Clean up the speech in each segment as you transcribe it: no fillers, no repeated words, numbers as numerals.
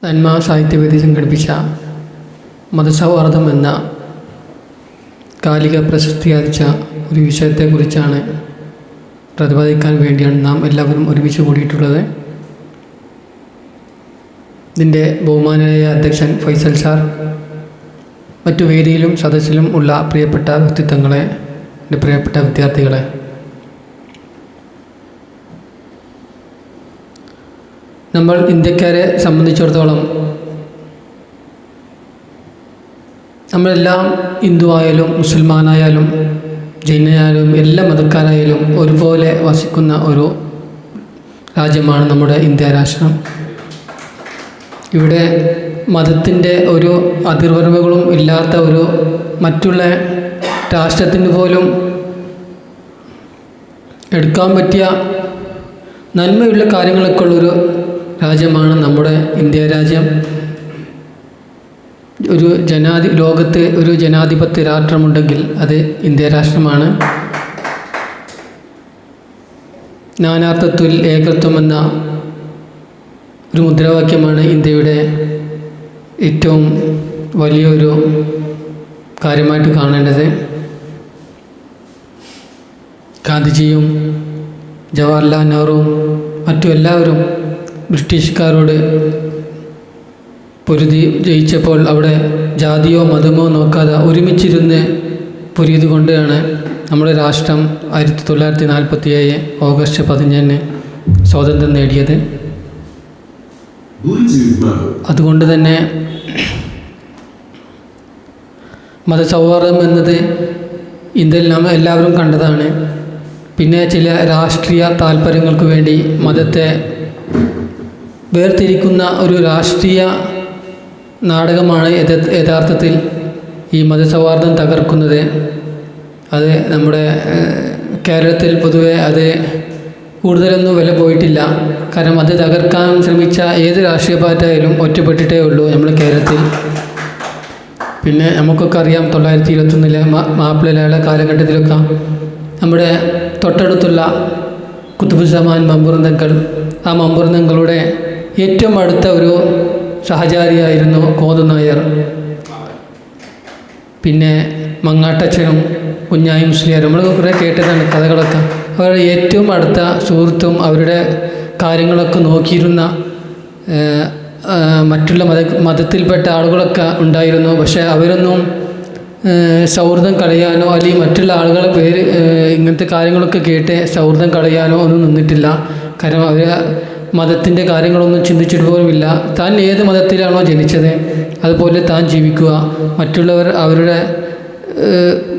നന്മ സാഹിത്യവേദി സംഘടിപ്പിച്ച മതസൗഹാർദ്ദം എന്ന കാലിക പ്രശസ്തിയാർജിച്ച ഒരു വിഷയത്തെക്കുറിച്ചാണ് പ്രതിപാദിക്കാൻ വേണ്ടിയാണ് നാം എല്ലാവരും ഒരുമിച്ച് കൂടിയിട്ടുള്ളത്. ഇതിൻ്റെ ബഹുമാനനായ അധ്യക്ഷൻ ഫൈസൽ സാർ, മറ്റു വേദിയിലും സദസ്സിലും ഉള്ള പ്രിയപ്പെട്ട വ്യക്തിത്വങ്ങളെ, എൻ്റെ പ്രിയപ്പെട്ട വിദ്യാർത്ഥികളെ, നമ്മൾ ഇന്ത്യക്കാരെ സംബന്ധിച്ചിടത്തോളം നമ്മളെല്ലാം ഹിന്ദു ആയാലും മുസൽമാനായാലും ജൈനനായാലും എല്ലാ മതക്കാരായാലും ഒരുപോലെ വസിക്കുന്ന ഒരു രാജ്യമാണ് നമ്മുടെ ഇന്ത്യ രാഷ്ട്രം. ഇവിടെ മതത്തിൻ്റെ ഒരു അതിർവരമ്പുകളും ഇല്ലാത്ത ഒരു മറ്റുള്ള രാഷ്ട്രത്തിന് പോലും എടുക്കാൻ പറ്റിയ നന്മയുള്ള കാര്യങ്ങളൊക്കെ ഉള്ളൊരു രാജ്യമാണ് നമ്മുടെ ഇന്ത്യ രാജ്യം. ലോകത്ത് ഒരു ജനാധിപത്യ രാഷ്ട്രമുണ്ടെങ്കിൽ അത് ഇന്ത്യ രാഷ്ട്രമാണ്. നാനാത്വത്തിൽ ഏകത്വം എന്ന ഒരു മുദ്രാവാക്യമാണ് ഇന്ത്യയുടെ ഏറ്റവും വലിയൊരു കാര്യമായിട്ട് കാണേണ്ടത്. ഗാന്ധിജിയും ജവഹർലാൽ നെഹ്റുവും മറ്റു എല്ലാവരും ബ്രിട്ടീഷുകാരോട് പൊരുതി ജയിച്ചപ്പോൾ അവിടെ ജാതിയോ മതമോ നോക്കാതെ ഒരുമിച്ചിരുന്ന് പൊരുതി കൊണ്ടാണ് നമ്മുടെ രാഷ്ട്രം 1947 ഓഗസ്റ്റ് 15 സ്വാതന്ത്ര്യം നേടിയത്. അതുകൊണ്ട് തന്നെ മതസൗഹാർദ്ദം എന്നത് ഇന്ത്യയിൽ നാം എല്ലാവരും കണ്ടതാണ്. പിന്നെ ചില രാഷ്ട്രീയ താല്പര്യങ്ങൾക്ക് വേണ്ടി മതത്തെ വേർതിരിക്കുന്ന ഒരു രാഷ്ട്രീയ നാടകമാണ് യഥാർത്ഥത്തിൽ ഈ മതസൗഹാർദ്ദം തകർക്കുന്നത്. അത് നമ്മുടെ കേരളത്തിൽ പൊതുവെ അത് കൂടുതലൊന്നും വില പോയിട്ടില്ല. കാരണം അത് തകർക്കാൻ ശ്രമിച്ച ഏത് രാഷ്ട്രീയ പാർട്ടിയായാലും ഒറ്റപ്പെട്ടിട്ടേ ഉള്ളൂ നമ്മുടെ കേരളത്തിൽ. പിന്നെ നമുക്കൊക്കെ അറിയാം 1921 മാപ്പിളയുടെ കാലഘട്ടത്തിലൊക്കെ നമ്മുടെ തൊട്ടടുത്തുള്ള കുത്തുബുസ്സമാൻ മമ്പുറന്തങ്ങൾ, ആ മമ്പുറന്തങ്ങളുടെ ഏറ്റവും അടുത്ത ഒരു സഹചാരിയായിരുന്നു കോതു നായർ. പിന്നെ മങ്ങാട്ടച്ചനും കുഞ്ഞായി മുസ്ലിയാർ, നമ്മൾ കുറേ കേട്ടതാണ് കഥകളൊക്കെ. അവരുടെ ഏറ്റവും അടുത്ത സുഹൃത്തും അവരുടെ കാര്യങ്ങളൊക്കെ നോക്കിയിരുന്ന മറ്റുള്ള മതത്തിൽപ്പെട്ട ആളുകളൊക്കെ ഉണ്ടായിരുന്നു. പക്ഷേ അവരൊന്നും സൗഹൃദം കളയാനോ അല്ലെങ്കിൽ മറ്റുള്ള ആളുകളെ പേര് ഇങ്ങനത്തെ കാര്യങ്ങളൊക്കെ കേട്ട് സൗഹൃദം കളയാനോ ഒന്നും നിന്നിട്ടില്ല. കാരണം അവർ മതത്തിൻ്റെ കാര്യങ്ങളൊന്നും ചിന്തിച്ചിട്ട് പോലുമില്ല. താൻ ഏത് മതത്തിലാണോ ജനിച്ചത് അതുപോലെ താൻ ജീവിക്കുക, മറ്റുള്ളവർ അവരുടെ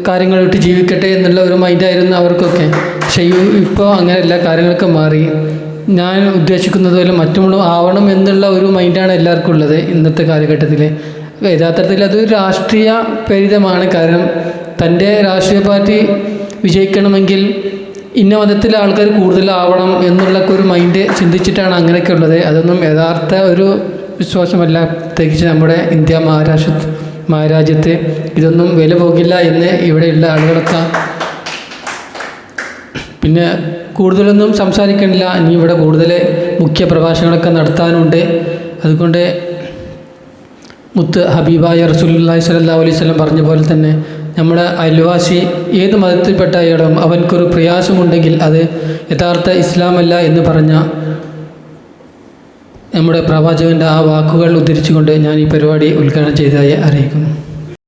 കാര്യങ്ങളിട്ട് ജീവിക്കട്ടെ എന്നുള്ള ഒരു മൈൻഡായിരുന്നു അവർക്കൊക്കെ. പക്ഷേ ഇപ്പോൾ അങ്ങനെയല്ല, കാര്യങ്ങളൊക്കെ മാറി. ഞാൻ ഉദ്ദേശിക്കുന്നത് പോലെ മറ്റുള്ള ആവണം എന്നുള്ള ഒരു മൈൻഡാണ് എല്ലാവർക്കും ഉള്ളത് ഇന്നത്തെ കാലഘട്ടത്തിൽ. യഥാർത്ഥത്തിൽ അതൊരു രാഷ്ട്രീയ പ്രേരിതമാണ്. കാരണം തൻ്റെ രാഷ്ട്രീയ പാർട്ടി വിജയിക്കണമെങ്കിൽ ഇന്ന മതത്തിലെ ആൾക്കാർ കൂടുതലാവണം എന്നുള്ളൊക്കെ ഒരു മൈൻഡ് ചിന്തിച്ചിട്ടാണ് അങ്ങനെയൊക്കെ ഉള്ളത്. അതൊന്നും യഥാർത്ഥ ഒരു വിശ്വാസമല്ല. പ്രത്യേകിച്ച് നമ്മുടെ ഇന്ത്യ മഹാരാജ്യത്ത് ഇതൊന്നും വില പോകില്ല എന്ന് ഇവിടെയുള്ള ആളുകളൊക്കെ. പിന്നെ കൂടുതലൊന്നും സംസാരിക്കണില്ല, ഇനി ഇവിടെ കൂടുതൽ മുഖ്യ പ്രഭാഷണങ്ങളൊക്കെ നടത്താനുണ്ട്. അതുകൊണ്ട് മുത്ത് ഹബീബായ റസൂലുള്ളാഹി സ്വല്ലല്ലാഹു അലൈഹി വസല്ലം പറഞ്ഞ പോലെ തന്നെ നമ്മുടെ അയൽവാസി ഏത് മതത്തിൽപ്പെട്ട അയാളും അവൻക്കൊരു പ്രയാസമുണ്ടെങ്കിൽ അത് യഥാർത്ഥ ഇസ്ലാമല്ല എന്ന് പറഞ്ഞ നമ്മുടെ പ്രവാചകൻ്റെ ആ വാക്കുകൾ ഉദ്ധരിച്ചുകൊണ്ട് ഞാൻ ഈ പരിപാടി ഉദ്ഘാടനം ചെയ്തതായി അറിയിക്കുന്നു.